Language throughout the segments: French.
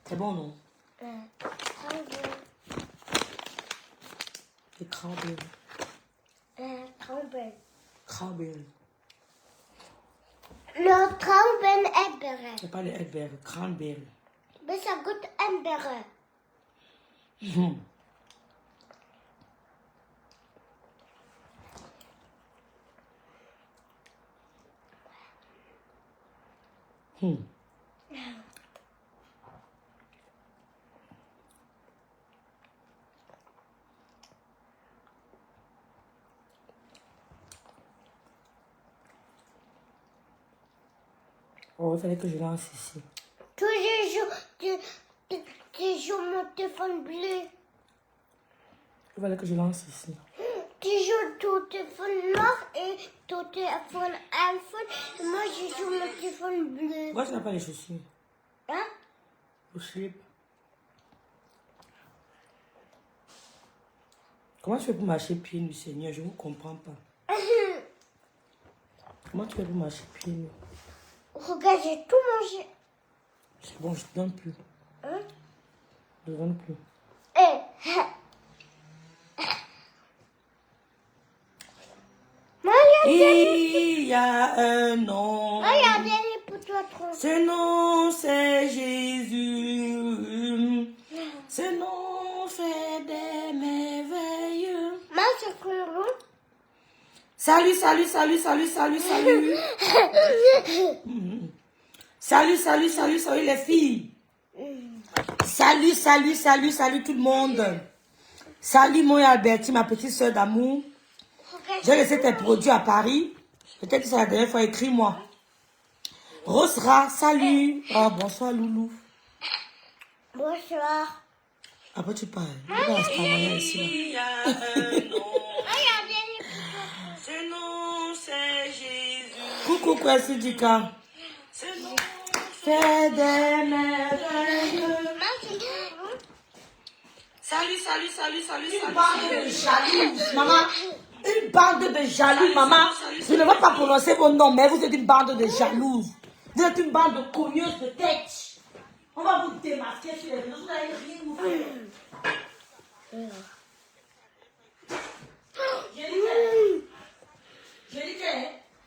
C'est bon, non? Cranberry. Et cranberry. Cranberry. Cranberry. Le cranberry est berry. C'est pas les Edberry, cranberry. Mais ça goûte un berry. Oh, il fallait que je lance ici. Tous les jours, tu joues mon téléphone bleu. Il fallait que je lance ici. Tu joues ton téléphone noir et ton téléphone iPhone. Et moi, je joue mon téléphone bleu. Pourquoi tu n'as pas les chaussures? Hein? Le slip. Comment tu fais pour marcher pieds nus, Seigneur? Je ne vous comprends pas. Comment tu fais pour marcher pieds nus? Regarde, j'ai tout mangé. C'est bon, je ne te donne plus. Hein? Je ne te donne plus. Il y a un nom. Regardez pour toi trop. Ce nom, c'est Jésus. Ce nom fait des merveilles. Moi, c'est cool. Salut, salut, salut, salut, salut, salut. Salut, salut, salut, salut les filles. Salut, salut, salut, salut tout le monde. Salut moi Albertine, ma petite soeur d'amour. J'ai laissé tes produits à Paris. Peut-être que c'est la dernière fois, écris-moi. Rosra, salut. Oh, bonsoir Loulou. Bonsoir. Après tu parles. Ici, là. Regardez Ce nom, c'est Jésus. Coucou, Kwesi Dika. Ce nom fait des merveilles. Salut, salut, salut, salut, salut. Une bande de jaloux, maman. Une bande de jaloux, maman. Je ne vais pas prononcer vos noms, mais vous êtes une bande de jalouses. Vous êtes une bande de cogneuses de tête. On va vous démasquer sur les réseaux. Vous n'allez rien vous faire. J'ai dit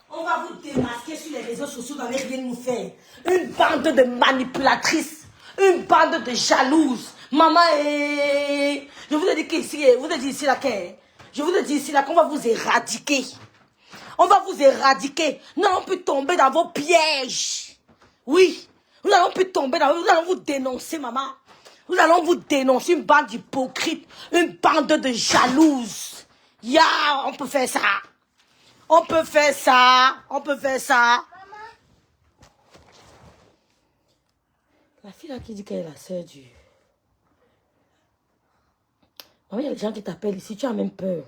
qu'on va vous démasquer sur les réseaux sociaux. Vous n'allez rien nous faire. Une bande de manipulatrices. Une bande de jalouses. Maman, je vous ai dit qu'ici, vous avez dit ici là, je vous ai dit ici là qu'on va vous éradiquer. On va vous éradiquer. Nous n'allons plus tomber dans vos pièges. Oui. Nous n'allons plus tomber dans... Nous allons vous dénoncer, maman. Nous allons vous dénoncer une bande d'hypocrites. Une bande de jalouses. Ya, on peut faire ça. On peut faire ça. On peut faire ça. La fille là qui dit qu'elle est la sœur du... Maman, il y a des gens qui t'appellent ici. Tu as même peur.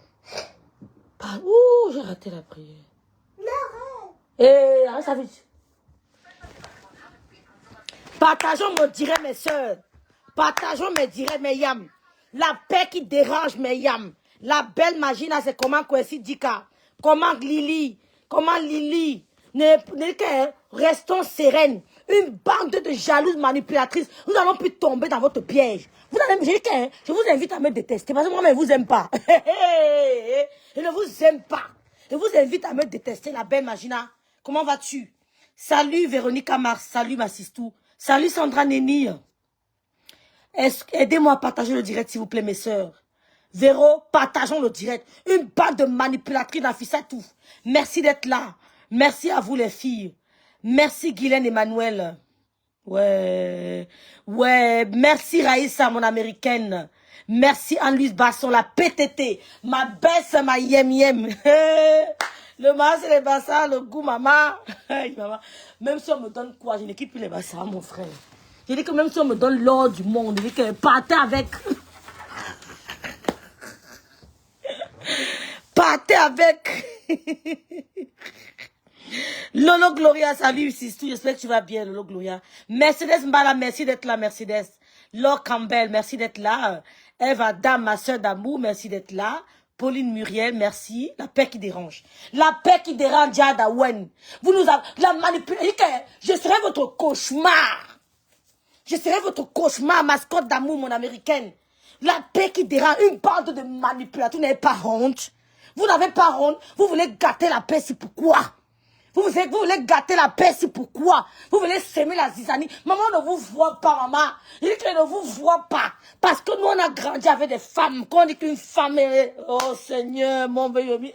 Ouh, j'ai raté la prière. Eh, arrête ça vite. Partageons me dirait mes soeurs. Partageons me dirait mes yams. La paix qui dérange mes yams. La belle magie là, c'est comment Kwesi Dika. Comment Lily. Comment Lily. Restons sereines. Une bande de jalouses manipulatrices. Nous n'allons plus tomber dans votre piège. Je vous invite à me détester. Parce que moi, je ne vous aime pas. Je ne vous aime pas. Je vous invite à me détester, la belle Magina. Comment vas-tu? Salut Véronique Mars. Salut ma sistou. Salut Sandra Néni. Aidez-moi à partager le direct, s'il vous plaît, mes sœurs. Véro, partageons le direct. Une bande de manipulatrices tout. Merci d'être là. Merci à vous, les filles. Merci, Guylaine Emmanuel. Ouais. Ouais. Merci, Raïssa, mon américaine. Merci, Anne-Louise Basson, la PTT. Ma baisse, ma yem. Le mas, c'est les bassins, le goût, maman. Même si on me donne quoi, je n'équipe plus les bassins, mon frère. Je dis que même si on me donne l'or du monde, je dis que partez avec. Partez avec. Lolo Gloria, salut Sistou, j'espère que tu vas bien, Lolo Gloria. Mercedes Mbala, merci d'être là, Mercedes. Laure Campbell, merci d'être là. Eva Dame, ma soeur d'amour, merci d'être là. Pauline Muriel, merci. La paix qui dérange. La paix qui dérange, Jada Wen. Vous nous avez la manipulé. Je serai votre cauchemar. Je serai votre cauchemar, mascotte d'amour, mon américaine. La paix qui dérange, une bande de manipulateurs. Vous n'avez pas honte. Vous n'avez pas honte. Vous voulez gâter la paix, c'est pourquoi? Vous voulez gâter la paix, c'est pourquoi? Vous voulez s'aimer la zizanie. Maman ne vous voit pas, maman. Il dit qu'elle ne vous voit pas. Parce que nous, on a grandi avec des femmes. Quand on dit qu'une femme est... Oh Seigneur, mon Yomi,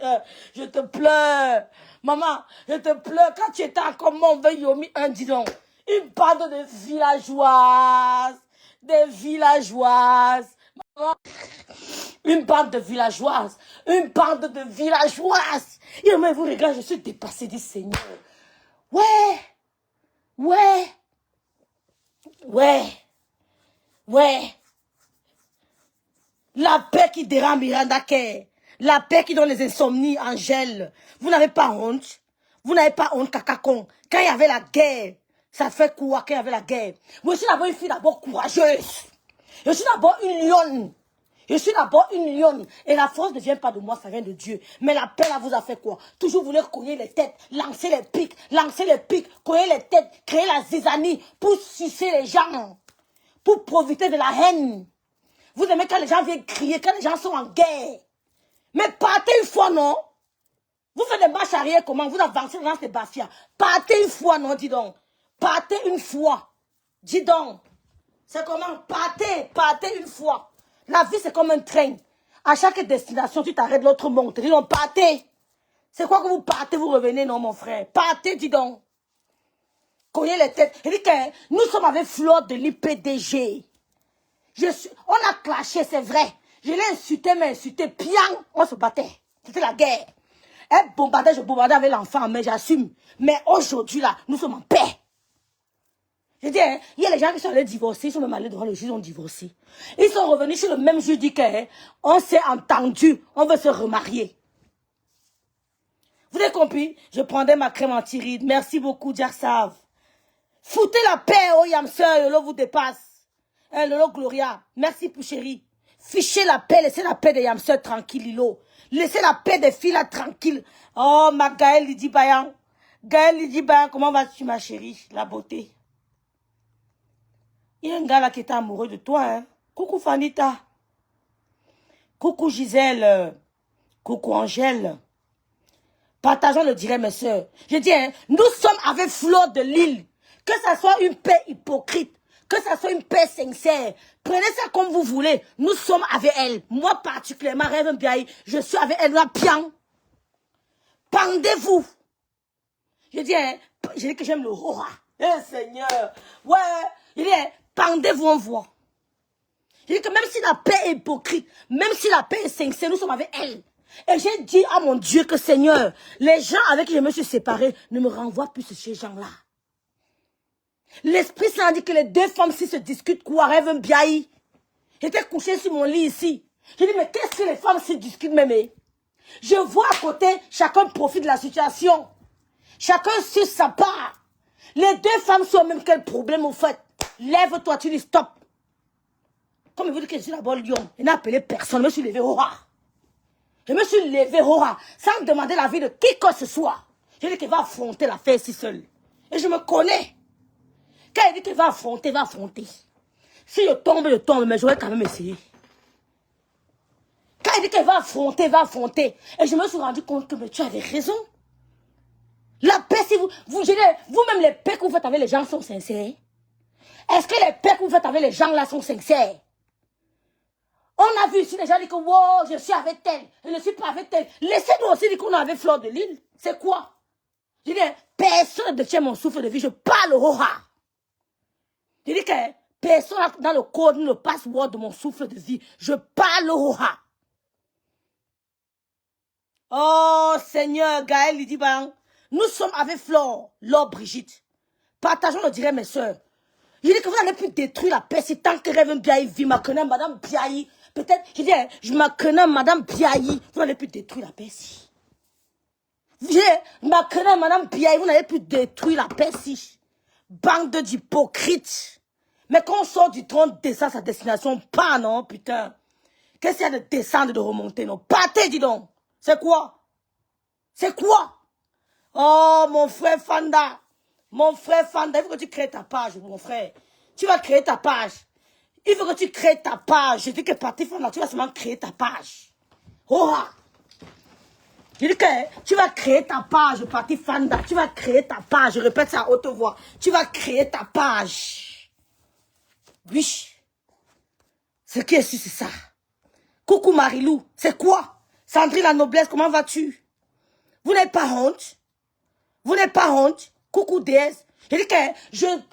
je te pleure. Maman, je te pleure. Quand tu étais encore mon Yomi, dis donc. Une bande de villageoises. Des villageoises. Maman. Une bande de villageoises. Une bande de villageoises. Et moi, vous regardez, je suis dépassée du Seigneur. Ouais. Ouais. Ouais. Ouais. La paix qui dérange Miranda Kerr. La paix qui donne les insomnies, Angèle. Vous n'avez pas honte. Vous n'avez pas honte, Kakakon. Quand il y avait la guerre, ça fait quoi quand il y avait la guerre? Moi, je suis d'abord une fille d'abord courageuse. Je suis d'abord une lionne. Je suis d'abord une lionne. Et la force ne vient pas de moi, ça vient de Dieu. Mais la paix, là, vous a fait quoi? Toujours vouloir cogner les têtes, lancer les pics, cogner les têtes, créer la zizanie pour sucer les gens, pour profiter de la haine. Vous aimez quand les gens viennent crier, quand les gens sont en guerre. Mais partez une fois, non? Vous faites des marches arrière, comment? Vous avancez dans ces Bafia. Partez une fois, non, dis donc. Partez une fois. Dis donc. C'est comment? Partez une fois. La vie, c'est comme un train. À chaque destination, tu t'arrêtes, l'autre monte. Dis donc, partez. C'est quoi que vous partez, vous revenez, non, mon frère? Partez, dis donc. Cognez les têtes. Il dit que nous sommes avec Flore de l'IPDG. On a clashé, c'est vrai. Je l'ai insulté, mais insulté. Piang, on se battait. C'était la guerre. Elle bombardait, je bombardais avec l'enfant, mais j'assume. Mais aujourd'hui, là, nous sommes en paix. Je dis, hein, il y a les gens qui sont allés divorcer, ils sont même allés devant le juge, ils ont divorcé. Ils sont revenus sur le même juge, dit qu'on s'est entendu, on veut se remarier. Vous avez compris? Je prendrai ma crème anti-rides. Merci beaucoup, Djarsav. Foutez la paix, oh Yamseur, Lolo vous dépasse. Lolo Gloria, merci pour chérie. Fichez la paix, laissez la paix des Yamseur tranquille, Lilo. Laissez la paix des filles là tranquille. Oh, ma Gaëlle Lydie Bayan. Gaëlle Lydie Bayan, comment vas-tu, ma chérie? La beauté. Il y a un gars là qui est amoureux de toi, hein. Coucou Fanita. Coucou Gisèle. Coucou Angèle. Partageons le direct, mes soeurs. Je dis, hein, nous sommes avec Flore de Lille. Que ça soit une paix hypocrite, que ça soit une paix sincère. Prenez ça comme vous voulez. Nous sommes avec elle. Moi particulièrement, Rêve Biaï, je suis avec elle. Pian. Pendez-vous. Je dis, hein, je dis que j'aime le hora. Eh Seigneur. Ouais. Je dis, hein, pendez-vous, on voit. Je dis que même si la paix est hypocrite, même si la paix est sincère, nous sommes avec elle. Et j'ai dit à mon Dieu que Seigneur, les gens avec qui je me suis séparée ne me renvoient plus ces gens-là. L'Esprit Saint a dit que les deux femmes si se discutent quoi, Rêve Biaï. J'étais couchée sur mon lit ici. J'ai dit, mais qu'est-ce que les femmes se discutent même? Je vois à côté, chacun profite de la situation. Chacun suit sa part. Les deux femmes sont même quel problème au fait? Lève-toi, tu dis stop. Comme il vous dit que je suis d'abord lion, il n'a appelé personne, je me suis levé au rat. Je me suis levé au rat, sans demander l'avis de qui que ce soit. Je dis qu'il va affronter l'affaire si seul. Et je me connais. Quand il dit qu'il va affronter, il va affronter. Si je tombe, mais j'aurais quand même essayé. Quand il dit qu'il va affronter, il va affronter. Et je me suis rendu compte que mais tu avais raison. La paix, si vous-même les paix que vous faites avec les gens sont sincères. Est-ce que les paix que vous faites avec les gens là sont sincères? On a vu ici les gens disent que wow, je suis avec elle, je ne suis pas avec elle. Laissez-nous aussi dire qu'on est avec Flore de Lille. C'est quoi? Je dis, personne ne tient mon souffle de vie, je parle au rat. Je dis que personne dans le code, le password de mon souffle de vie, je parle au rat. Oh Seigneur, Gaël, il dit, ben, nous sommes avec Flore, Laure Brigitte. Partageons le direct, mes soeurs. Je dis que vous n'allez plus détruire la paix si tant que Rêve Biaï vit, ma connaît Madame Biaï. Peut-être, je dis, je me connais Madame Biaï. Vous n'allez plus détruire la paix si. Je me connais Madame Biaï. Vous n'allez plus détruire la paix si. Bande d'hypocrites. Mais quand on sort du trône, descend à sa destination, pas non, putain. Qu'est-ce qu'il y a de descendre et de remonter, non? Partez, dis donc. C'est quoi? C'est quoi? Oh, mon frère Fanda. Mon frère Fanda, il faut que tu crées ta page, mon frère. Tu vas créer ta page. Il faut que tu crées ta page. Je dis que Parti Fanda, tu vas seulement créer ta page. Oh! Je dis que tu vas créer ta page, Parti Fanda. Tu vas créer ta page. Je répète ça à haute voix. Tu vas créer ta page. Oui. Ce qui est sûr, c'est ça. Coucou Marilou. C'est quoi? Sandrine la noblesse, comment vas-tu? Vous n'avez pas honte? Vous n'avez pas honte? Coucou déesse. Je dis que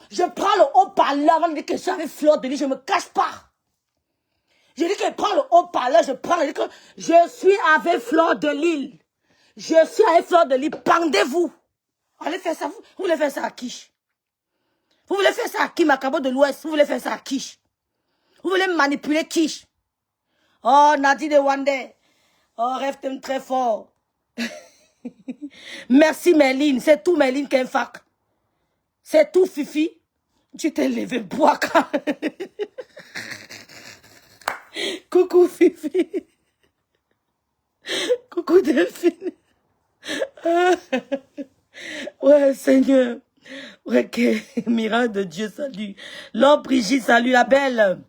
je prends le haut-parleur avant de dire que je suis avec Fleur de Lys. Je ne me cache pas. Je dis que je prends le haut-parleur, je dis que je suis avec Fleur de Lys. Je suis avec Fleur de Lys. Pendez-vous. Allez faire ça. Vous voulez faire ça à qui? Vous voulez faire ça à qui, Macabo de l'Ouest? Vous voulez faire ça à qui? Vous voulez manipuler qui? Oh, Nadine de Wande. Oh, rêve t'aime très fort. Merci, Méline. C'est tout, Méline, qu'un fac. C'est tout, Fifi. Tu t'es levé, Boaka. Coucou, Fifi. Coucou, Delphine. Ouais, Seigneur. Ok, miracle de Dieu, salut. L'homme Brigitte, salut, la belle.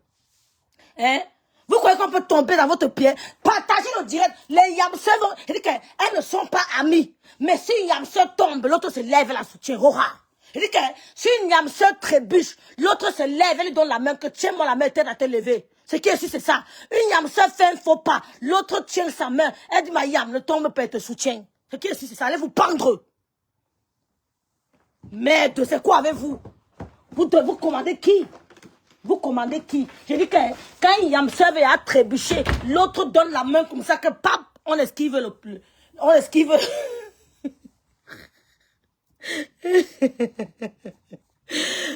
Hein? Vous croyez qu'on peut tomber dans votre pied? Partagez le direct. Les yamseurs, elles ne sont pas amies. Mais si une yamseur tombe, l'autre se lève et la soutient. Rora. Il dit que si une yamseur trébuche, l'autre se lève et lui donne la main, que tiens-moi la main, t'aide à te lever. Ce qui est ici, c'est ça. Une yamseur fait un faux pas, l'autre tient sa main. Elle dit, ma yam, ne tombe pas et te soutient. Ce qui est ici, c'est ça. Allez vous pendre. Merde, c'est quoi avec vous? Vous commandez qui? Vous commandez qui? Je dis que quand il y a un serveur à trébucher, l'autre donne la main comme ça que pap, on esquive le plus. On esquive.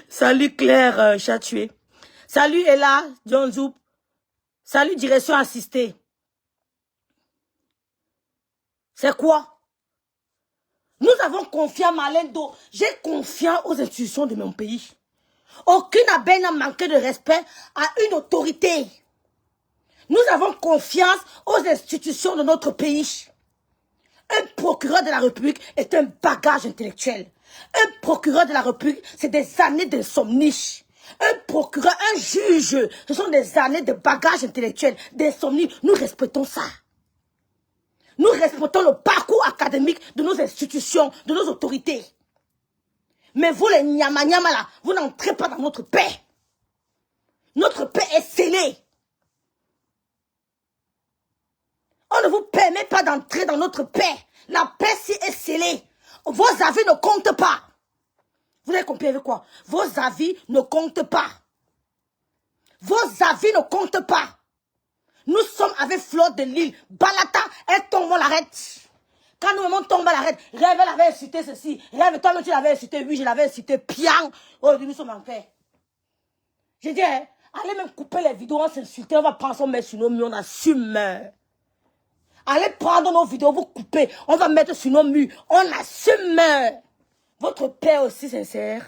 Salut Claire Chatué. Salut Ella John Zoup. Salut direction assistée. C'est quoi? Nous avons confiance, Malendo. J'ai confiance aux institutions de mon pays. Aucune abeille n'a manqué de respect à une autorité. Nous avons confiance aux institutions de notre pays. Un procureur de la République est un bagage intellectuel. Un procureur de la République, c'est des années d'insomnie. Un procureur, un juge, ce sont des années de bagage intellectuel, d'insomnie. Nous respectons ça. Nous respectons le parcours académique de nos institutions, de nos autorités. Mais vous, les nyama là, vous n'entrez pas dans notre paix. Notre paix est scellée. On ne vous permet pas d'entrer dans notre paix. La paix si est scellée. Vos avis ne comptent pas. Vous avez compris avec quoi? Vos avis ne comptent pas. Vos avis ne comptent pas. Nous sommes avec Fleur de Lys. Balata, elle tombe, on l'arrête. Quand nous tombons à l'arrêt, Rêve, elle avait incité ceci. Rêve, toi, tu l'avais incité. Oui, je l'avais incité. Piang. Oh, nous sommes en paix. J'ai dit, hein, allez même couper les vidéos, on s'insulter, on va prendre son mettre sur nos murs, on assume. Allez prendre nos vidéos, vous coupez, on va mettre sur nos murs, on assume. Votre père aussi sincère.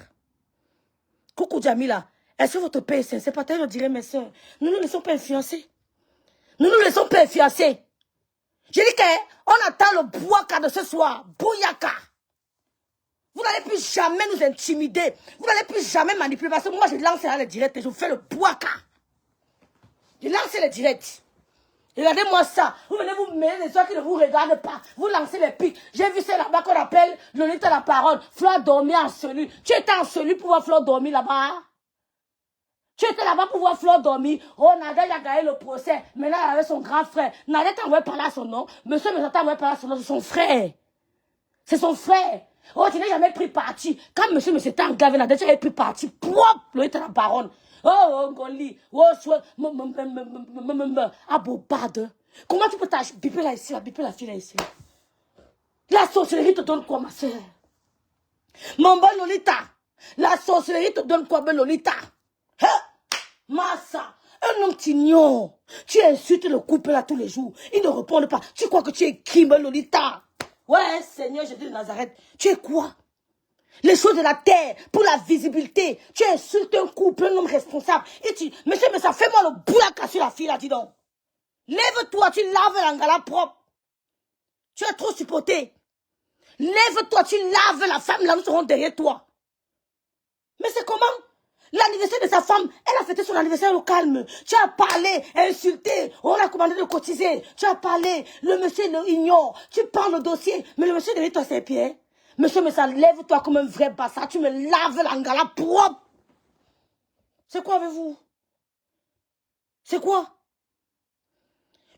Coucou Jamila, est-ce que votre père est sincère? Peut-être je dirais, mes soeurs, nous ne nous laissons pas influencer. Nous ne nous laissons pas influencer. Je dis qu'on attend le bouaka de ce soir. Bouyaka. Vous n'allez plus jamais nous intimider. Vous n'allez plus jamais manipuler. Parce que moi, je lance là le direct et je vous fais le bouaka. Je lance le direct. Regardez-moi ça. Vous venez vous mêler des gens qui ne vous regardent pas. Vous lancez les pics. J'ai vu ça là-bas qu'on appelle Lolita la parole. Fleur dormir en cellule. Tu étais en cellule pour voir Fleur dormir là-bas. Tu étais là-bas pour voir Fleur dormir. Oh, Nadège a gagné le procès. Maintenant, elle avait son grand frère. Nadège t'a envoyé parler à son nom. Monsieur t'a envoyé parler à son nom. C'est son frère. C'est son frère. Oh, tu n'as jamais pris parti. Quand monsieur t'a engavé, Nadège avait pris parti. Propre, Lolita la baronne. Oh, Ngoli. Oh, Abobade. Comment tu peux biper là ici, biper la fille là ici? La sorcellerie te donne quoi, ma soeur? Mon bon Lolita. La sorcellerie te donne quoi, belle Lolita? Hein? Massa, un homme t'ignore. Tu insultes le couple là tous les jours. Il ne répond pas. Tu crois que tu es qui, belle Lolita? Ouais, Seigneur Jésus de Nazareth. Tu es quoi? Les choses de la terre, pour la visibilité. Tu insultes un couple, un homme responsable. Et tu, monsieur, mais ça fait moi le boulaka sur la fille là, dis donc. Lève-toi, tu laves l'angala propre. Tu es trop supporté. Lève-toi, tu laves la femme là, nous serons derrière toi. Mais c'est comment? L'anniversaire de sa femme, elle a fêté son anniversaire au calme. Tu as parlé, insulté, on a commandé de cotiser. Tu as parlé, le monsieur le ignore. Tu parles le dossier, mais le monsieur devait toi ses pieds. Monsieur, mais ça lève-toi comme un vrai bassa. Tu me laves l'angala propre. C'est quoi avec vous? C'est quoi?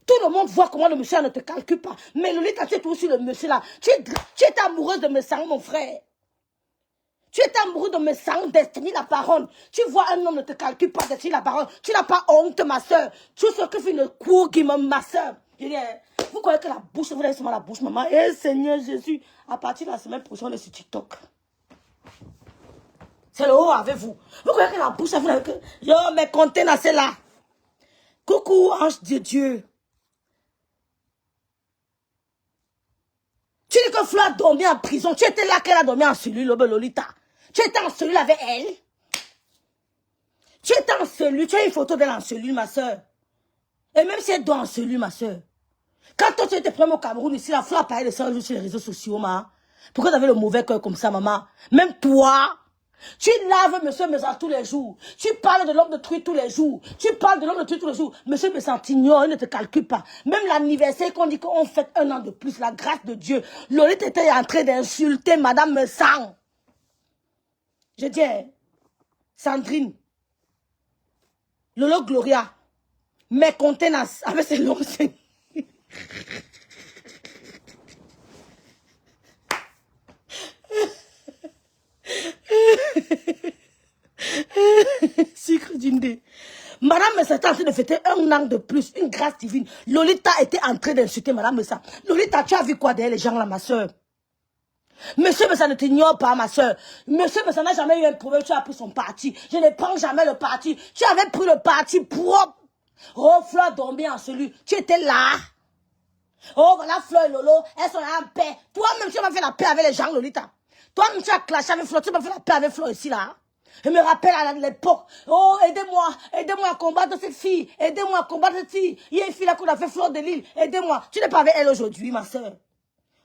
Tout le monde voit comment le monsieur ne te calcule pas. Mais Lolita, tu es toujours sur le monsieur là. Tu es amoureuse de mes sangs, mon frère. Tu es amoureux de mes sangs, Destiny la parole. Tu vois un homme ne te calcule pas, Destiny la parole. Tu n'as pas honte, ma soeur. Tout ce que fait une cour qui me, ma soeur. Vous croyez que la bouche, vous avez seulement la bouche, maman. Eh Seigneur Jésus, à partir de la semaine prochaine, on est sur TikTok. C'est le haut avec vous. Vous croyez que la bouche, vous n'avez que... Yo, mes conteneurs, c'est là. Coucou, ange de Dieu. Tu dis que Flo a dormi en prison. Tu étais là qu'elle a dormi en cellule, Lolita. Tu étais en cellule avec elle. Tu étais en cellule. Tu as une photo d'elle en cellule, ma soeur. Et même si elle dort en cellule, ma soeur. Quand toi, tu étais premier au Cameroun, ici, la Flo a parlé de ça sur les réseaux sociaux, ma. Pourquoi tu avais le mauvais cœur comme ça, maman? Même toi, tu laves monsieur Messa tous les jours. Tu parles de l'homme de truie tous les jours. Tu parles de l'homme de truie tous les jours. Monsieur Messa t'ignore, il ne te calcule pas. Même l'anniversaire qu'on dit qu'on fête 1 an de plus, la grâce de Dieu. Lolita était en train d'insulter Madame Messa. Je dis, Sandrine, Lolo Gloria, mes contenants, avec ces longs seins. Sucre d'Indé. Madame Messa était en train de fêter 1 an de plus, une grâce divine. Lolita était en train d'insulter Madame Messa. Lolita, tu as vu quoi derrière les gens là, ma soeur? Monsieur Messa ne t'ignore pas, ma soeur. Monsieur Messa n'a jamais eu un problème, tu as pris son parti. Je ne prends jamais le parti. Tu avais pris le parti propre. Oh, Flo dormir en celui. Tu étais là. Oh, voilà Flo et Lolo, elles sont là en paix. Toi-même, tu m'as fait la paix avec les gens, Lolita. Toi-même, tu as clashé avec Flo, tu m'as fait la paix avec Flo ici, là. Je me rappelle à l'époque, oh, aidez-moi à combattre cette fille, aidez-moi à combattre cette fille. Il y a une fille là qu'on a fait Fleur de Lille, aidez-moi. Tu n'es pas avec elle aujourd'hui, ma soeur.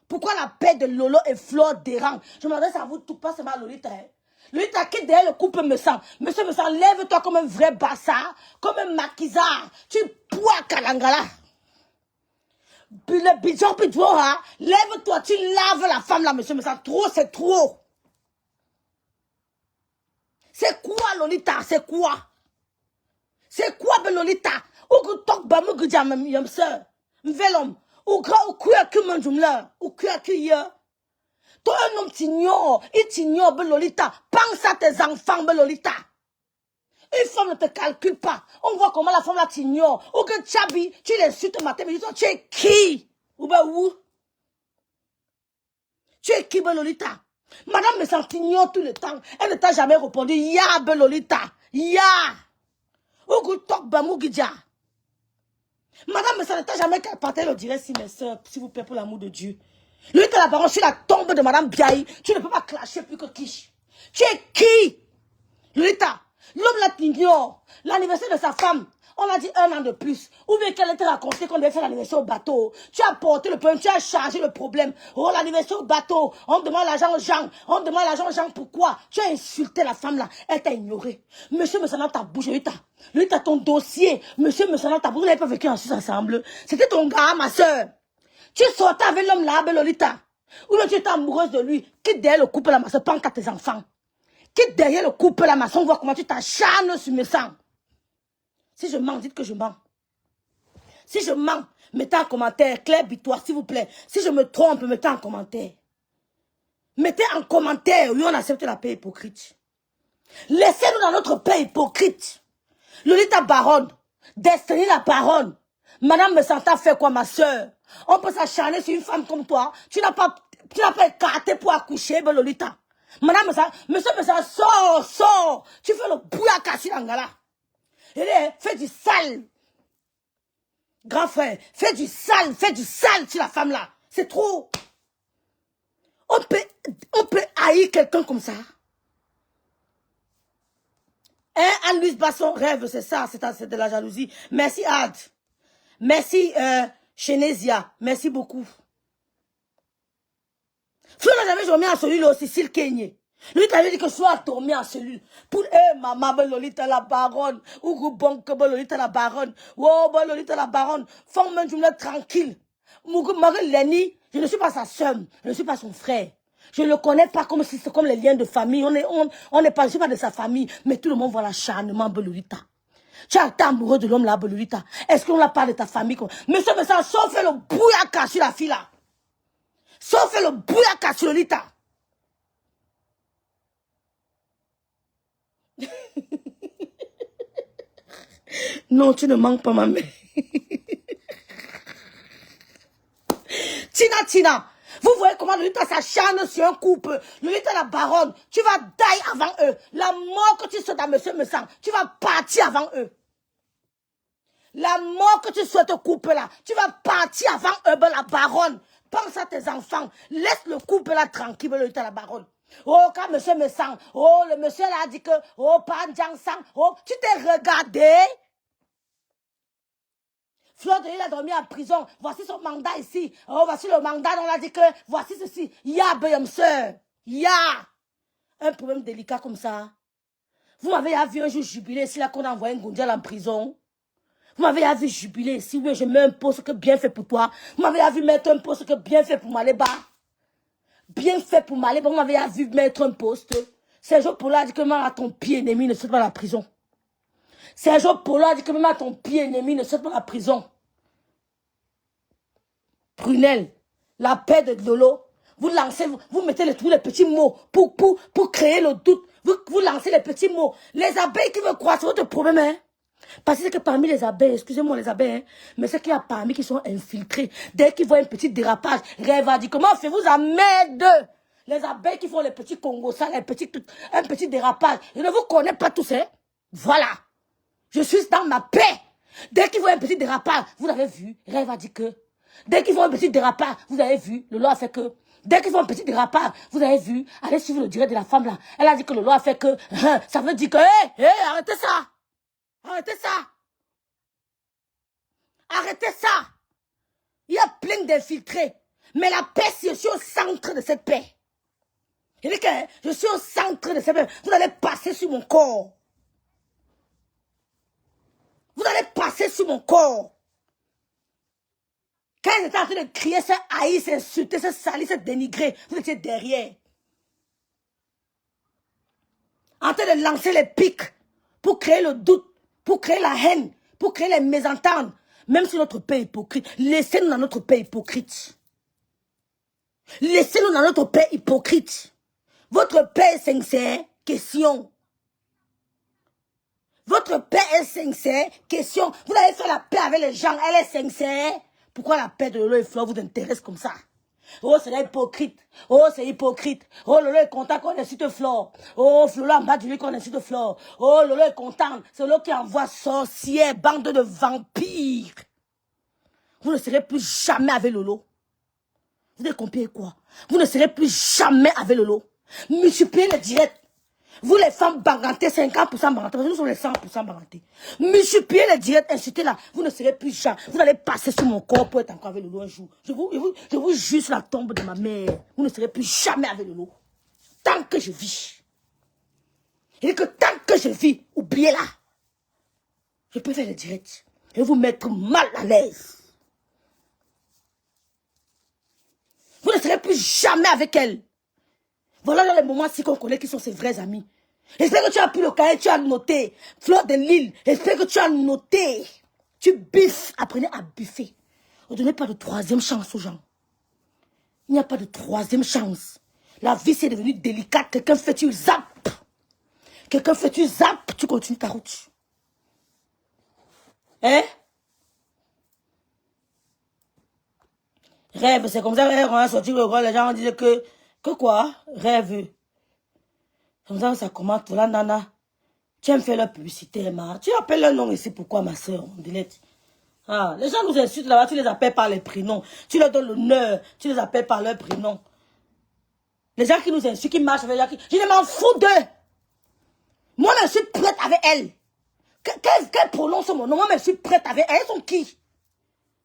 Pourquoi la paix de Lolo et Fleur dérange? Je m'adresse à vous tout, pas seulement à Lolita. Hein. Lolita, qui derrière le couple me sent. Monsieur me sent, lève-toi comme un vrai bassa, comme un maquisard. Tu poids Kalangala. Le bidon, lève-toi, tu laves la femme là, monsieur me sent. Trop, c'est trop. C'est quoi, Lolita? C'est quoi? C'est quoi, ben Lolita? Ou que tok ba mu gudja même yam sœur. Mvelom. Ou gra ou kuya que manjumla. Ou kuya que ya. Toi, un homme t'ignore. Il t'ignore, ben Lolita. Pense à tes enfants, ben Lolita. Une femme ne te calcule pas. On voit comment la femme là t'ignore. Ou que Tchabi, tu l'insultes matin, mais tu es qui? Ou ben où? Tu es qui, ben Lolita? Madame me sent t'ignore tout le temps. Elle ne t'a jamais répondu. Ya, ben Lolita. Ya. Madame, ça ne t'a jamais partagé le direct si mes soeurs, s'il vous plaît, pour l'amour de Dieu. Lui, t'as la parole sur la tombe de Madame Biaï. Tu ne peux pas clasher plus que Kish. Tu es qui? Lolita, l'homme là t'ignore. L'anniversaire de sa femme, on a dit 1 an de plus. Ou bien qu'elle était racontée qu'on devait faire l'anniversaire au bateau. Tu as porté le problème, tu as chargé le problème. Oh, l'anniversaire au bateau. On demande l'argent aux gens. On demande l'argent aux gens. Pourquoi? Tu as insulté la femme là. Elle t'a ignoré. Monsieur me dans ta bouche, Lolita. Lolita, ton dossier. Monsieur me dans ta bouche. Vous n'avez pas vécu ensemble. C'était ton gars, ma soeur. Tu sortais avec l'homme là, Lolita. Ou bien tu étais amoureuse de lui. Quitte derrière le couple là, ma soeur. Pense à tes enfants. Quitte derrière le couple là, ma soeur. On voit comment tu t'acharnes sur mes sangs. Si je mens, dites que je mens. Si je mens, mettez en commentaire. Claire Bitoire, s'il vous plaît. Si je me trompe, mettez en commentaire. Mettez en commentaire. Oui, on accepte la paix hypocrite. Laissez-nous dans notre paix hypocrite. Lolita Baronne. Destiny la Baronne. Madame me sentait fait quoi, ma soeur? On peut s'acharner sur une femme comme toi. Tu n'as pas écarté pour accoucher, ben Lolita. Madame me sentait, monsieur me sentait, sors. Tu fais le bouillaka si l'angala. Fais du sale. Grand frère, fais du sale sur la femme là. C'est trop. On peut haïr quelqu'un comme ça. Hein, Anne-Louise Basson rêve, c'est ça, c'est de la jalousie. Merci Ad. Merci Chenesia. Merci beaucoup. Flo n'a jamais joué en celui-là aussi, Cécile Kenyé. Lolita lui dit que soit tombé en cellule. Pour maman, Lolita la baronne. Ou bon que Lolita la baronne. Oh, Lolita la baronne. Forme un journée tranquille. Marie Lenny, je ne suis pas sa soeur. Je ne suis pas son frère. Je ne le connais pas comme si c'est comme les liens de famille. On n'est pas, je ne suis pas de sa famille. Mais tout le monde voit l'acharnement de Lolita. Tu as été amoureux de l'homme là, Lolita. Est-ce qu'on l'a pas de ta famille? Monsieur, mais ça, sauf le bouillaka sur la fille là. Sauf le bouillaka sur Lolita. Non, tu ne manques pas ma mère. Tina, vous voyez comment Lolita s'acharne sur un couple. Lolita la baronne, tu vas die avant eux. La mort que tu souhaites à monsieur me sent, tu vas partir avant eux. La mort que tu souhaites au couple là, tu vas partir avant eux, la baronne. Pense à tes enfants. Laisse le couple là tranquille, Lolita la baronne. Oh, quand monsieur me sent, oh, le monsieur là a dit que, oh, pas sang, oh, tu t'es regardé. Fleur de Lys a dormi en prison. Voici son mandat ici. Oh, voici le mandat. On a dit que voici ceci. Il y a, sœur. Il y a un problème délicat comme ça. Vous m'avez vu un jour jubilé ici, là, qu'on a envoyé un Gondial en prison. Vous m'avez vu jubilé ici. Oui, je mets un poste que bien fait pour toi. Vous m'avez vu mettre un poste que bien fait pour Maléba. Bien fait pour Maléba. Vous m'avez vu mettre un poste. Sergio Polo a dit que même à ton pied ennemi ne saute pas la prison. Sergio Polo a dit que même à ton pied ennemi ne saute pas la prison. Prunelle, la paix de Lolo, vous lancez, vous mettez tous les petits mots pour créer le doute. Vous lancez les petits mots. Les abeilles qui veulent croire, c'est votre problème, hein? Parce que parmi les abeilles, excusez-moi les abeilles, hein, mais c'est qu'il y a parmi qui sont infiltrés. Dès qu'ils voient un petit dérapage, Rêve a dit, comment faites-vous à merde? Les abeilles qui font les petits congos, ça, un petit dérapage. Je ne vous connais pas tous, hein? Voilà. Je suis dans ma paix. Dès qu'ils voient un petit dérapage, vous avez vu, Rêve a dit que. Dès qu'ils font un petit dérapage, vous avez vu, le loi a fait que. Dès qu'ils font un petit dérapage, vous avez vu, allez suivre le direct de la femme là. Elle a dit que le loi a fait que. Ça veut dire que, arrêtez ça. Arrêtez ça. Arrêtez ça. Il y a plein d'infiltrés. Mais la paix, je suis au centre de cette paix. Je dis que je suis au centre de cette paix. Vous allez passer sur mon corps. Vous allez passer sur mon corps. Quand ils étaient en train de crier, se haïr, s'insulter, se salir, se dénigrer, vous étiez derrière. En train de lancer les pics pour créer le doute, pour créer la haine, pour créer les mésententes. Même si notre paix est hypocrite, laissez-nous dans notre paix hypocrite. Laissez-nous dans notre paix hypocrite. Votre paix est sincère, question. Votre paix est sincère, question. Vous avez fait la paix avec les gens, elle est sincère. Pourquoi la paix de Lolo et Flore vous intéresse comme ça? Oh, c'est hypocrite. Oh, c'est hypocrite. Oh, Lolo est content qu'on insulte Flore. Oh, Flore en bas de lui qu'on insulte Flore. Oh, Lolo est content. C'est Lolo qui envoie sorcières, bande de vampires. Vous ne serez plus jamais avec Lolo. Vous avez compris quoi? Vous ne serez plus jamais avec Lolo. Multipliez le direct. Vous les femmes barantées, 50% barantées, nous sommes les 100% barantées. Multipliez les directs, insultez là, vous ne serez plus jamais. Vous allez passer sur mon corps pour être encore avec Lolo un jour. Je vous jure sur la tombe de ma mère. Vous ne serez plus jamais avec Lolo. Tant que je vis. Et que tant que je vis, oubliez-la. Je peux faire le direct. Et vous mettre mal à l'aise. Vous ne serez plus jamais avec elle. Voilà dans les moments-ci qu'on connaît qui sont ses vrais amis. J'espère que tu as pris le cahier, tu as noté. Fleur de Lys, j'espère que tu as noté. Tu biffes, apprenez à biffer. Ne donnez pas de troisième chance aux gens. Il n'y a pas de troisième chance. La vie, c'est devenu délicate. Quelqu'un fait, tu zappes. Quelqu'un fait, tu zappes, tu continues ta route. Hein? Rêve, c'est comme ça qu'on a sorti le rôle. Les gens disaient que quoi? Rêve. Comme ça, ça commence. Voilà, nana. Tu aimes faire leur publicité, ma. Tu appelles leur nom ici. Pourquoi, ma soeur? On delete. Ah, les gens nous insultent là-bas. Tu les appelles par les prénoms. Tu leur donnes l'honneur. Tu les appelles par leur prénom. Les gens qui nous insultent, qui marchent avec les gens qui... Je ne m'en fous d'eux. Moi, je suis prête avec elle. Qu'elle prononce mon nom. Moi, je suis prête avec elle. Elles sont qui?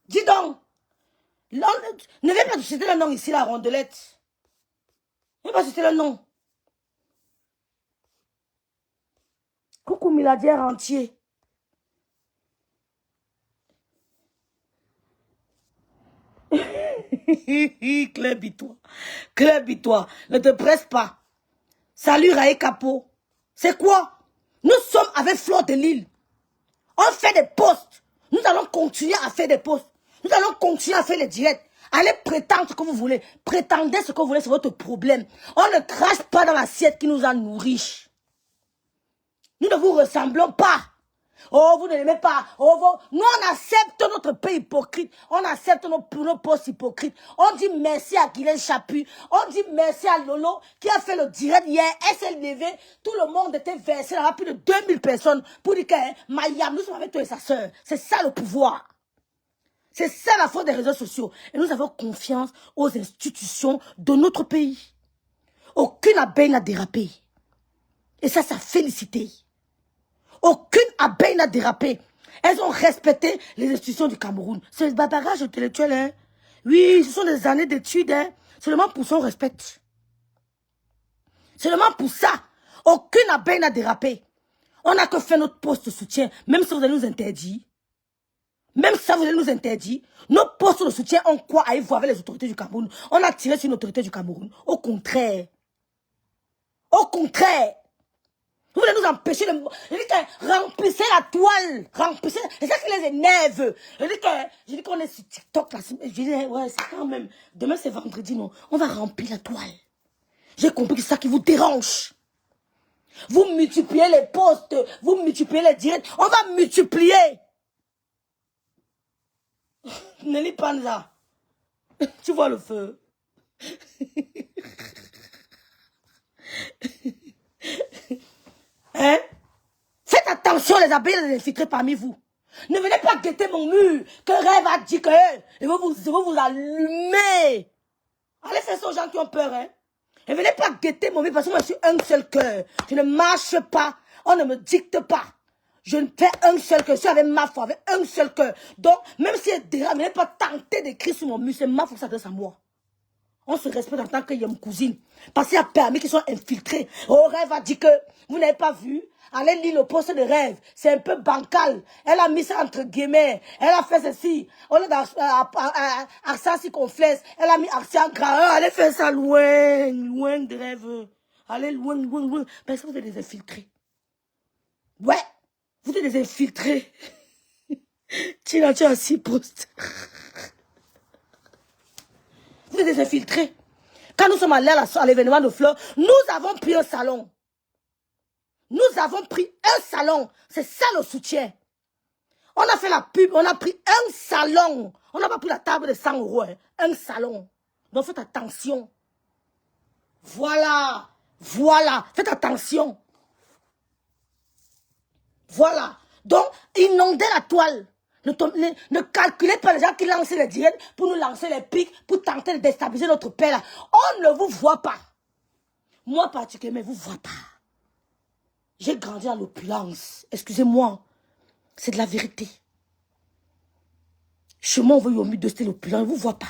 Dis donc. Ne viens pas citer le nom ici, la rondelette. Ne viens pas citer le nom. Coucou milliardaire entier. Claire Bitois. Claire Bitois. Ne te presse pas. Salut Raé Capo. C'est quoi? Nous sommes avec Fleur de Lille. On fait des posts. Nous allons continuer à faire des posts. Nous allons continuer à faire les directs. Allez prétendre ce que vous voulez. Prétendez ce que vous voulez, c'est votre problème. On ne crache pas dans l'assiette qui nous a nourris. Nous ne vous ressemblons pas. Oh, vous ne l'aimez pas. Oh, nous, on accepte notre paix hypocrite. On accepte nos postes hypocrites. On dit merci à Guylaine Chapuis. On dit merci à Lolo qui a fait le direct hier. Elle s'est levée. Tout le monde était versé. Il y avait plus de 2000 personnes pour dire que Mayam, nous sommes avec toi et sa soeur. C'est ça le pouvoir. C'est ça la faute des réseaux sociaux. Et nous avons confiance aux institutions de notre pays. Aucune abeille n'a dérapé. Et ça félicité. Aucune abeille n'a dérapé. Elles ont respecté les institutions du Cameroun. C'est le bagage intellectuel, hein. Oui, ce sont des années d'études, hein. Seulement pour ça, on respecte. Seulement pour ça. Aucune abeille n'a dérapé. On n'a que fait notre poste de soutien, même si vous allez nous interdire. Même si ça vous allez nous interdire, nos postes de soutien ont quoi à y voir avec les autorités du Cameroun? On a tiré sur une autorité du Cameroun. Au contraire. Au contraire. Vous voulez nous empêcher de... Je dis que remplissez la toile. Remplissez... C'est ça qui les énerve. Je dis qu'on est sur TikTok. Là. Je dis, ouais, c'est quand même... Demain, c'est vendredi, non. On va remplir la toile. J'ai compris que c'est ça qui vous dérange. Vous multipliez les posts. Vous multipliez les directs. On va multiplier. Nelly Panza. Tu vois le feu. Hein? Faites attention les abeilles les infiltrés parmi vous. Ne venez pas guetter mon mur. Que Rêve a dit que je veux vous allumer. Allez faire ça aux gens qui ont peur. Hein? Ne venez pas guetter mon mur parce que moi je suis un seul cœur. Je ne marche pas. On ne me dicte pas. Je ne fais un seul cœur. Je suis avec ma foi, avec un seul cœur. Donc, même si elle dérape, ne venez pas tenter d'écrire sur mon mur. C'est ma foi qui s'adresse à moi. On se respecte en tant que yam cousine. Parce qu'il y a permis qu'ils soient infiltrés. Oh, Rêve a dit que vous n'avez pas vu. Allez lire le poste de Rêve. C'est un peu bancal. Elle a mis ça entre guillemets. Elle a fait ceci. Au lieu d'Arsa circonflexe, elle a mis Arsa gras. Allez faire ça loin. Loin de Rêve. Allez loin, loin, loin. Parce que vous êtes des infiltrés. Ouais. Vous êtes des infiltrés. Tu as 6 postes. Vous êtes des infiltrés. Quand nous sommes allés à l'événement de Fleur, nous avons pris un salon. Nous avons pris un salon. C'est ça le soutien. On a fait la pub, on a pris un salon. On n'a pas pris la table de 100 €. Hein. Un salon. Donc faites attention. Voilà. Voilà. Faites attention. Voilà. Donc, inondez la toile. Ne calculez pas les gens qui lancent les directs pour nous lancer les pics, pour tenter de déstabiliser notre paix là. On ne vous voit pas. Moi particulièrement, vous voit pas. J'ai grandi à l'opulence. Excusez-moi. C'est de la vérité. Chez moi, on veut Yomi de l'opulence. Je ne vous vois pas.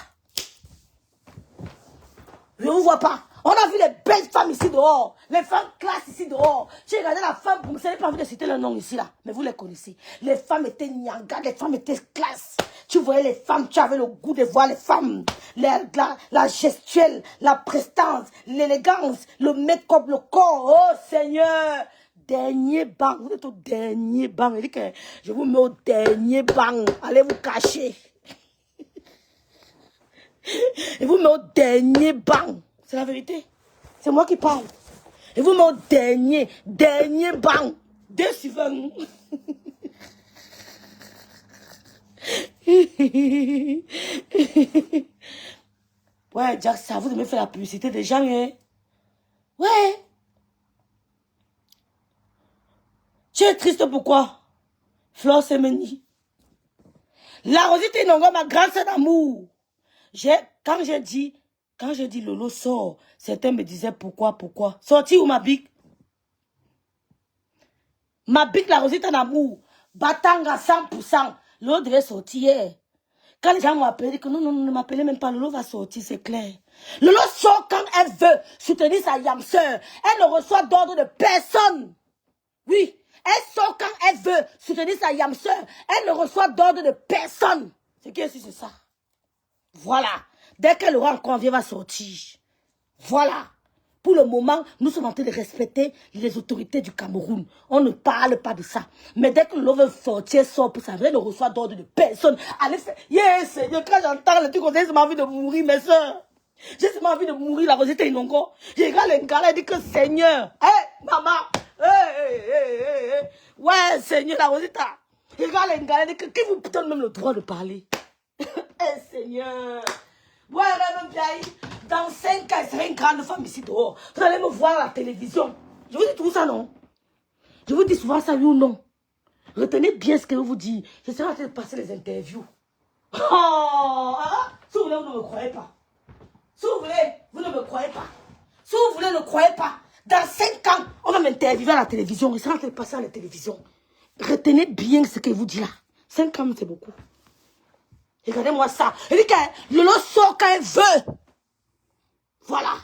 Je ne vous vois pas. On a vu les belles femmes ici dehors. Les femmes classe ici dehors. J'ai regardé la femme, vous n'avez pas envie de citer le nom ici là. Mais vous les connaissez. Les femmes étaient nyangas, les femmes étaient classe. Tu voyais les femmes, tu avais le goût de voir les femmes. La gestuelle, la prestance, l'élégance, le make-up, le corps. Oh Seigneur. Dernier banc. Vous êtes au dernier banc. Il dit que je vous mets au dernier banc. Allez vous cacher. Et vous mets au dernier banc. C'est la vérité. C'est moi qui parle. Et vous mettez au dernier banc. 2 sur 20. Ouais, Jack, ça vous devez faire la publicité des gens, hein? Ouais. Tu es triste pourquoi? Flore Semeni. La Rosita Inongo, ma grande sœur d'amour. Quand j'ai dit Lolo sort, certains me disaient pourquoi. Sorti où ma bic? Ma bic, la Rosita d'amour. Batanga 100%. Lolo devait sortir. Quand les gens m'ont appelé, que non, ne m'appelez même pas, Lolo va sortir, c'est clair. Lolo sort quand elle veut soutenir sa yam sœur. Elle ne reçoit d'ordre de personne. Oui, Elle sort quand elle veut soutenir sa yamseur. Elle ne reçoit d'ordre de personne. Ce qui est sûr, c'est ça. Voilà. Dès qu'elle aura encore envie, elle va sortir. Voilà. Pour le moment, nous sommes en train de respecter les autorités du Cameroun. On ne parle pas de ça. Mais dès que l'on veut sortir, sort pour ça, elle ne reçoit d'ordre de personne. Allez faire. Yes, Seigneur, quand j'entends le truc comme ça, j'ai envie de mourir, mes soeurs. J'ai seulement envie de mourir, la Rosetta Inongo. Je regarde les gars, elle dit que Seigneur. Hé, maman. Hé. Ouais, Seigneur, la Rosetta. Je regarde les gars, elle dit que qui vous donne même le droit de parler? Hé, Seigneur. Ouais, même bien. Dans 5 ans, il sera une grande femme ici dehors. Vous allez me voir à la télévision. Je vous dis tout ça, non? Je vous dis souvent ça, oui ou non? Retenez bien ce que je vous dis. Je serai en train de passer les interviews. Oh, si vous voulez, vous ne me croyez pas. Si vous voulez, vous ne me croyez pas. Si vous voulez, ne croyez pas. Dans 5 ans, on va m'interviewer à la télévision. Je serai en train de passer à la télévision. Retenez bien ce que je vous dis là. 5 ans, c'est beaucoup. Regardez-moi ça. Elle dit que Lolo sort quand elle veut. Voilà.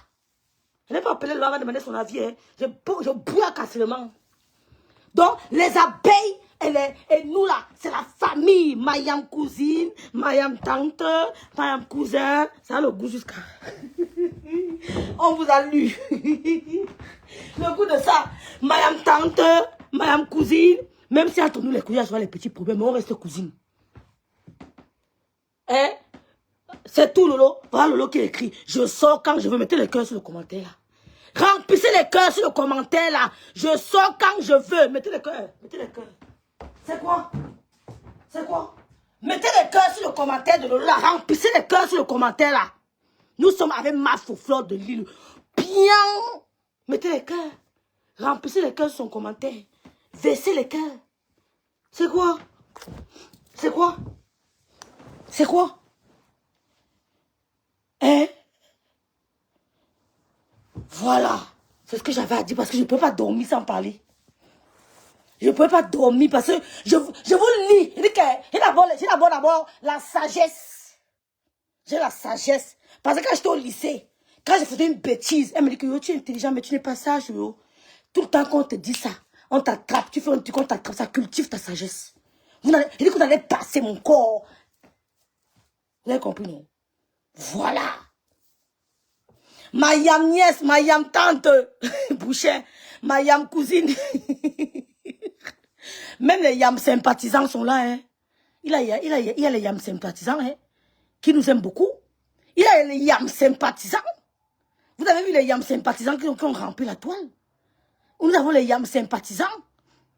Je n'ai pas appelé Lolo, elle va demander son avis. Hein. Je bois cassement. Donc, les abeilles et nous là, c'est la famille. Mayam cousine, Mayam tante, Mayam cousin. Ça a le goût jusqu'à... On vous a lu. Le goût de ça. Mayam tante, Mayam cousine. Même si entre nous les cousins, je vois les petits problèmes, mais on reste cousine. Hein? C'est tout, Lolo. Voilà Lolo qui écrit. Je sors quand je veux. Mettez le cœur sur le commentaire là. Remplissez les cœurs sur le commentaire là. Je sors quand je veux. Mettez le cœur. Mettez le cœur. C'est quoi? C'est quoi? Mettez les cœurs sur le commentaire de Lolo là. Remplissez les cœurs sur le commentaire là. Nous sommes avec ma fleur de l'île. Bien. Mettez les cœurs. Remplissez les cœurs sur son commentaire. Versez les cœurs. C'est quoi? C'est quoi? C'est quoi? Hein? Voilà. C'est ce que j'avais à dire parce que je ne peux pas dormir sans parler. Je ne peux pas dormir parce que je vous le lis. J'ai d'abord la sagesse. J'ai la sagesse. Parce que quand j'étais au lycée, quand je faisais une bêtise, elle me dit que yo, tu es intelligent, mais tu n'es pas sage. Yo. Tout le temps qu'on te dit ça, on t'attrape, tu fais un truc, on t'attrape, ça cultive ta sagesse. Je dis que vous allez passer mon corps. Vous avez compris, non? Voilà. Ma yam nièce, ma yam tante, Boucher, ma yam cousine. Même les yam sympathisants sont là. Hein. Il y a les yam sympathisants hein, qui nous aiment beaucoup. Il y a les yam sympathisants. Vous avez vu les yam sympathisants qui ont rempli la toile? Nous avons les yam sympathisants.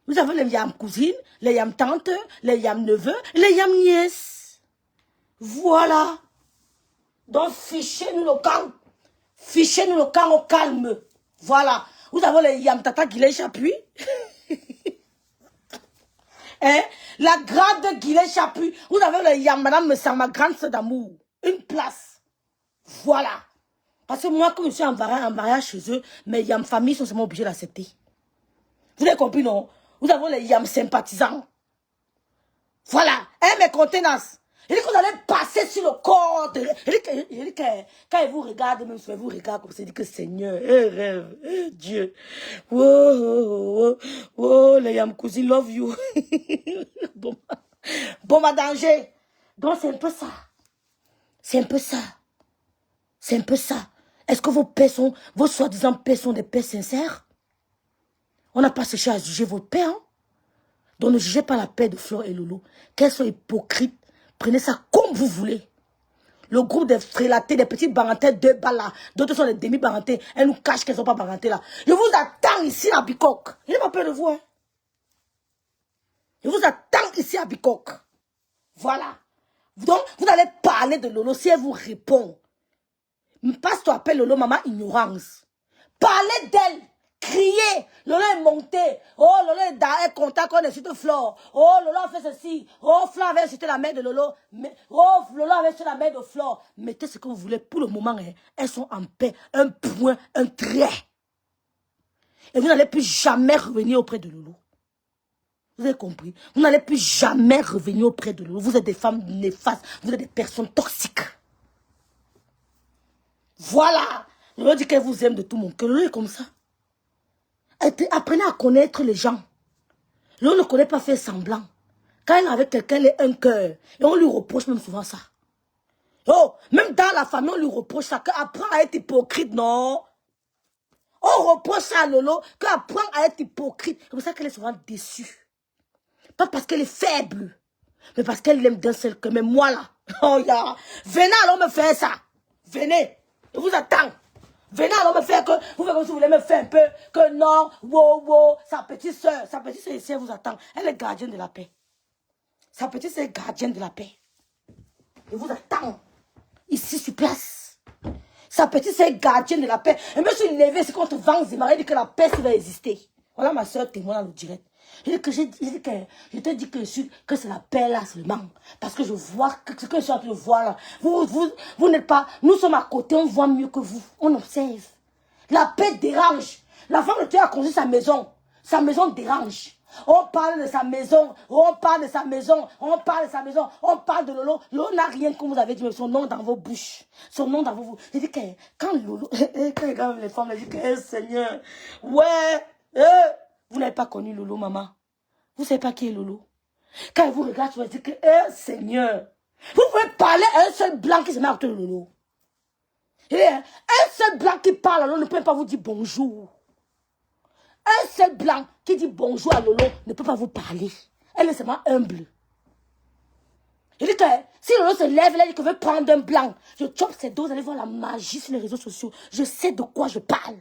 Nous avons les yam cousines, les yam tantes, les yam neveux, les yam nièces. Voilà. Donc fichez-nous le camp. Fichez-nous le camp au calme. Voilà. Vous avez les yam tata Guillet Chapuis. Hein? La grande Guillet Chapuis. Vous avez les yam madame me sert ma grande sœur d'amour. Une place. Voilà. Parce que moi, quand je suis en mariage chez eux, mes yam familles sont seulement obligées d'accepter. Vous avez compris, non? Vous avez les yam sympathisants. Voilà. Hein, mes contenances. Il dit que vous allez passer sur le corps. Il dit que quand il vous regarde, même si il vous regarde comme ça, il dit que Seigneur, rêve, Dieu. Oh, les yam cousins love you. Bon, ma danger. Donc, c'est un peu ça. C'est un peu ça. C'est un peu ça. Est-ce que vos soi-disant pères sont des pères sincères? On n'a pas cherché à juger votre père. Hein? Donc, ne jugez pas la paix de Fleur et Lolo. Qu'elles sont hypocrites. Prenez ça comme vous voulez. Le groupe des frélatés, des petits barantés, 2 balles là. D'autres sont des demi-barantés. Elles nous cachent qu'elles ne sont pas barantées là. Je vous attends ici à Bicoque. Je n'ai pas peur de vous. Hein. Je vous attends ici à Bicoque. Voilà. Donc, vous allez parler de Lolo si elle vous répond. Passe-toi, appelle Lolo maman ignorance. Parlez d'elle. Crier, Lolo est monté. Oh, Lolo est content qu'on insulte Flore. Oh, Lolo a fait ceci. Oh, Flore avait insulté la mère de Lolo. Oh, Lolo avait insulté la mère de Flore. Mettez ce que vous voulez. Pour le moment, hein, elles sont en paix. Un point, un trait. Et vous n'allez plus jamais revenir auprès de Lolo. Vous avez compris? Vous n'allez plus jamais revenir auprès de Lolo. Vous êtes des femmes néfastes. Vous êtes des personnes toxiques. Voilà. Lolo dit qu'elle vous aime de tout mon cœur. Lolo est comme ça. Apprenez à connaître les gens. Lolo ne connaît pas faire semblant. Quand elle est avec quelqu'un, elle est un cœur. Et on lui reproche même souvent ça. Oh, même dans la famille, on lui reproche ça. Qu'apprend à être hypocrite, non. On reproche ça à Lolo, qu'apprend à être hypocrite. C'est pour ça qu'elle est souvent déçue. Pas parce qu'elle est faible, mais parce qu'elle l'aime d'un seul cœur. Mais moi là, oh ya, venez alors me faire ça. Venez, je vous attends. Venez alors me faire que, vous faites comme si vous voulez me faire un peu, que non, wow, sa petite soeur ici, elle vous attend. Elle est gardienne de la paix. Sa petite soeur est gardienne de la paix. Je vous attends. Ici sur place. Sa petite soeur est gardienne de la paix. Et je me suis levée, c'est contre Vang Zimara, il dit que la paix va exister. Voilà ma soeur témoin dans le direct. Je te dis que c'est la paix là seulement. Parce que je vois ce que je suis en train de voir là. Vous n'êtes pas. Nous sommes à côté, on voit mieux que vous. On observe. La paix dérange. La femme de Dieu a construit sa maison. Sa maison dérange. On parle de sa maison, on parle de sa maison, on parle de sa maison, on parle de Lolo. Lolo n'a rien comme vous avez dit, mais son nom dans vos bouches. Son nom dans vos bouches. J'ai dit que quand Lolo, quand les femmes, elles disent que Seigneur, ouais, vous n'avez pas connu Lolo, maman. Vous ne savez pas qui est Lolo. Quand vous regardez, vous allez dire que Seigneur, vous pouvez parler à un seul blanc qui se met à côté de Lolo. Un seul blanc qui parle à Lolo ne peut pas vous dire bonjour. Un seul blanc qui dit bonjour à Lolo ne peut pas vous parler. Elle est seulement humble. Je dis que si Lolo se lève, elle dit qu'elle veut prendre un blanc. Je chope ses dos, vous allez voir la magie sur les réseaux sociaux. Je sais de quoi je parle.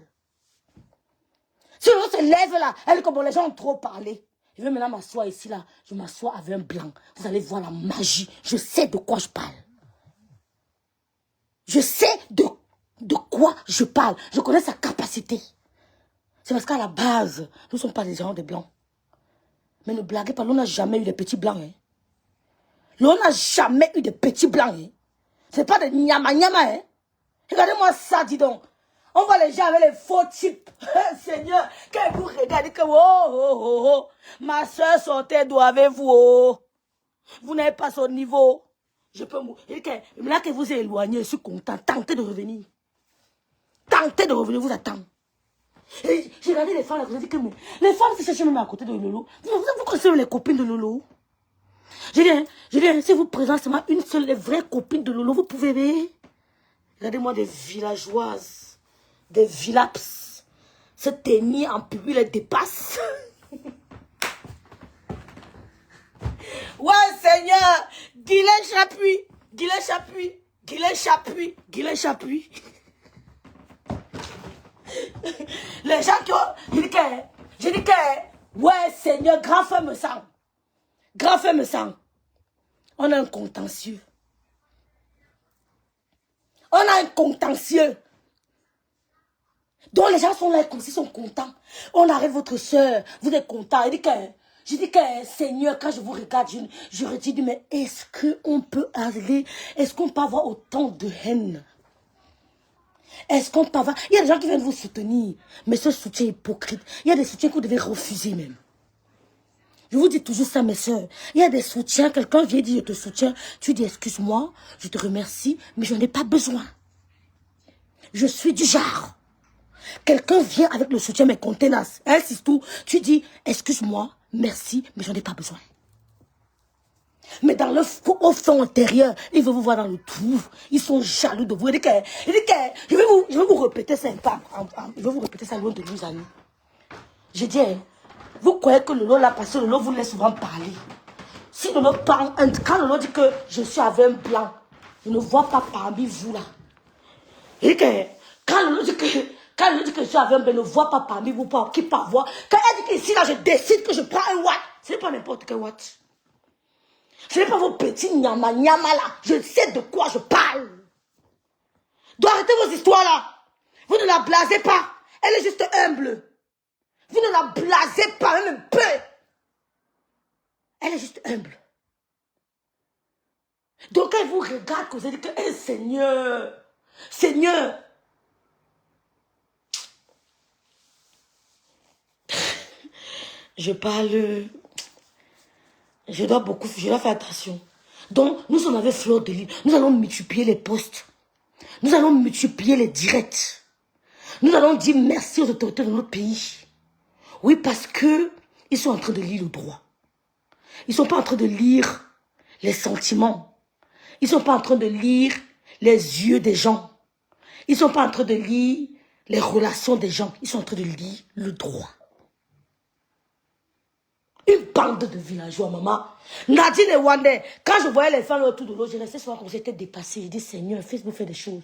Si Lolo se lève là, elle dit que bon, les gens ont trop parlé. Je vais maintenant m'asseoir ici là. Je m'assois avec un blanc. Vous allez voir la magie. Je sais de quoi je parle. Je sais de quoi je parle. Je connais sa capacité. C'est parce qu'à la base, nous ne sommes pas des gens de blancs. Mais ne blaguez pas, l'on n'a jamais eu de petits blancs. Hein. L'on n'a jamais eu de petits blancs. Hein. Ce n'est pas de nyama-nyama. Hein. Regardez-moi ça, dis donc. On voit les gens avec les faux types. Seigneur, quand vous regardez que ma soeur sortait d'où avez-vous? Oh. Vous n'avez pas son niveau. Je peux mourir. Là que vous êtes éloigné, je suis content. Tentez de revenir. Tentez de revenir, vous attendez. J'ai regardé les femmes là, je dis que les femmes qui cherchent même à côté de Lolo. Vous connaissez les copines de Lolo? J'ai dit, si vous présentez seulement une seule, les vraies copines de Lolo, vous pouvez ver. Regardez-moi des villageoises, des villaps. Se tenir en public les dépasse. Ouais, Seigneur, Guylaine Chapuis, Guylaine Chapuis, Guylaine Chapuis, Guylaine Chapuis. Les gens qui ont... J'ai dit que... Ouais, Seigneur, grand frère me sent. Grand frère me sent. On a un contentieux. On a un contentieux. Donc les gens sont là comme s'ils sont contents. On arrête votre soeur. Vous êtes contents. J'ai dit que Seigneur, quand je vous regarde, je redis, mais est-ce qu'on peut aller... Est-ce qu'on peut avoir autant de haine? Est-ce qu'on peut avoir... Il y a des gens qui viennent vous soutenir, mais ce soutien est hypocrite. Il y a des soutiens que vous devez refuser même. Je vous dis toujours ça, mes soeurs. Il y a des soutiens, quelqu'un vient dire je te soutiens, tu dis excuse-moi, je te remercie, mais je n'en ai pas besoin. Je suis du genre. Quelqu'un vient avec le soutien, mais qu'on tenace. Insiste tout, tu dis excuse-moi, merci, mais j'en ai pas besoin. Mais dans le au fond intérieur, ils veulent vous voir dans le trou. Ils sont jaloux de vous. Je vais vous répéter ça un peu. Je vais vous répéter ça loin de nous, amis. Je dis, vous croyez que Lolo là, parce que Lolo vous laisse souvent parler. Si Lolo parle, quand Lolo dit que je suis avec un blanc, je ne vois pas parmi vous là. Et que quand Lolo dit que je suis avec un blanc, je ne vois pas parmi vous qui par voix. Quand elle dit qu'ici là, je décide que je prends un watt. Ce n'est pas n'importe quel watt. Ce n'est pas vos petits nyama-nyama là. Je sais de quoi je parle. Donc arrêtez vos histoires là. Vous ne la blasez pas. Elle est juste humble. Vous ne la blasez pas, même un peu. Elle est juste humble. Donc quand elle vous regarde, vous allez dire que hey, Seigneur, Seigneur. Je parle... Je dois faire attention. Donc, nous sommes avec Fleur de Lys. Nous allons multiplier les postes. Nous allons multiplier les directs. Nous allons dire merci aux autorités de notre pays. Oui, parce que Ils sont en train de lire le droit. Ils ne sont pas en train de lire les sentiments. Ils ne sont pas en train de lire les yeux des gens. Ils ne sont pas en train de lire les relations des gens. Ils sont en train de lire le droit. Une bande de villageois, maman. Nadine et Wandé, quand je voyais les femmes autour de l'eau, je restais souvent comme j'étais dépassée. Je dis, Seigneur, Facebook fait des choses.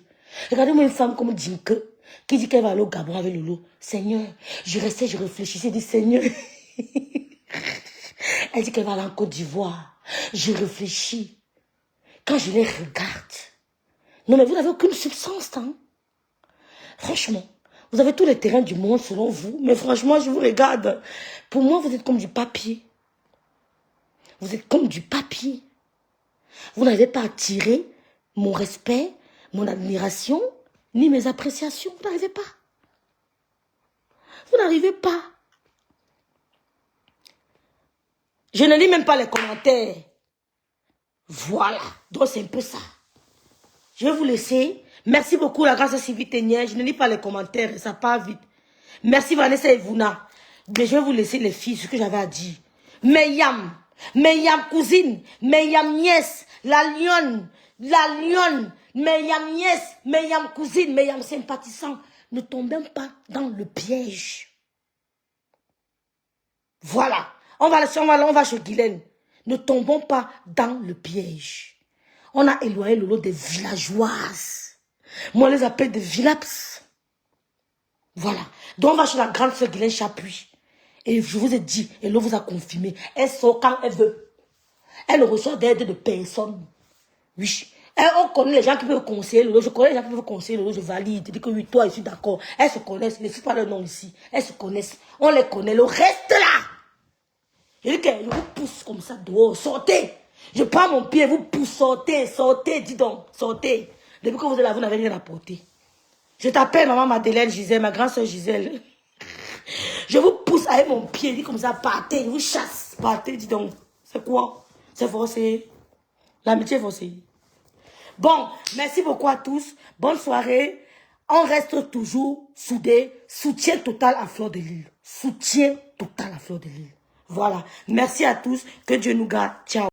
Regardez-moi une femme comme Dinke, qui dit qu'elle va aller au Gabon avec Lolo. Seigneur, je restais, je réfléchissais, je dis, Seigneur. Elle dit qu'elle va aller en Côte d'Ivoire. Je réfléchis. Quand je les regarde. Non, mais vous n'avez aucune substance, hein. Franchement, vous avez tous les terrains du monde selon vous. Mais franchement, je vous regarde. Pour moi, vous êtes comme du papier. Vous êtes comme du papier. Vous n'avez pas attiré mon respect, mon admiration, ni mes appréciations. Vous n'arrivez pas. Vous n'arrivez pas. Je ne lis même pas les commentaires. Voilà. Donc, c'est un peu ça. Je vais vous laisser. Merci beaucoup, la grâce à Sylvie Ténière. Je ne lis pas les commentaires. Ça part vite. Merci, Vanessa et Vuna. Mais je vais vous laisser les filles, ce que j'avais à dire. Meyam cousine, Meyam nièce, la lionne, Meyam nièce, Meyam cousine, Meyam sympathisant. Ne tombez pas dans le piège. Voilà. On va chez Guylaine. Ne tombons pas dans le piège. On a éloigné le lot des villageoises. Moi, on les appelle des villaps. Voilà. Donc, on va chez la grande sœur Guylaine Chapuis. Et je vous ai dit, et l'eau vous a confirmé, elle sort quand elle veut. Elle ne reçoit d'aide de personne. Oui. On connaît les gens qui peuvent conseiller le lot. Je connais les gens qui peuvent conseiller le lot. Je valide. Je dis que oui, toi, je suis d'accord. Elles se connaissent. Ne sais pas leur nom ici. Elles se connaissent. On les connaît. Le reste là. Je dis que je vous pousse comme ça dehors. Sortez. Je prends mon pied, vous pousse. Sortez, dis donc. Sortez. Depuis que vous êtes là, vous n'avez rien apporté. Je t'appelle maman Madeleine Gisèle, ma grande soeur Gisèle. Je vous pousse avec mon pied, dis comme ça, partez, je vous chasse. Partez, dis donc. C'est quoi? C'est forcé. L'amitié est forcée. Bon, merci beaucoup à tous. Bonne soirée. On reste toujours soudés. Soutien total à Fleur de Lille. Soutien total à Fleur de Lille. Voilà. Merci à tous. Que Dieu nous garde. Ciao.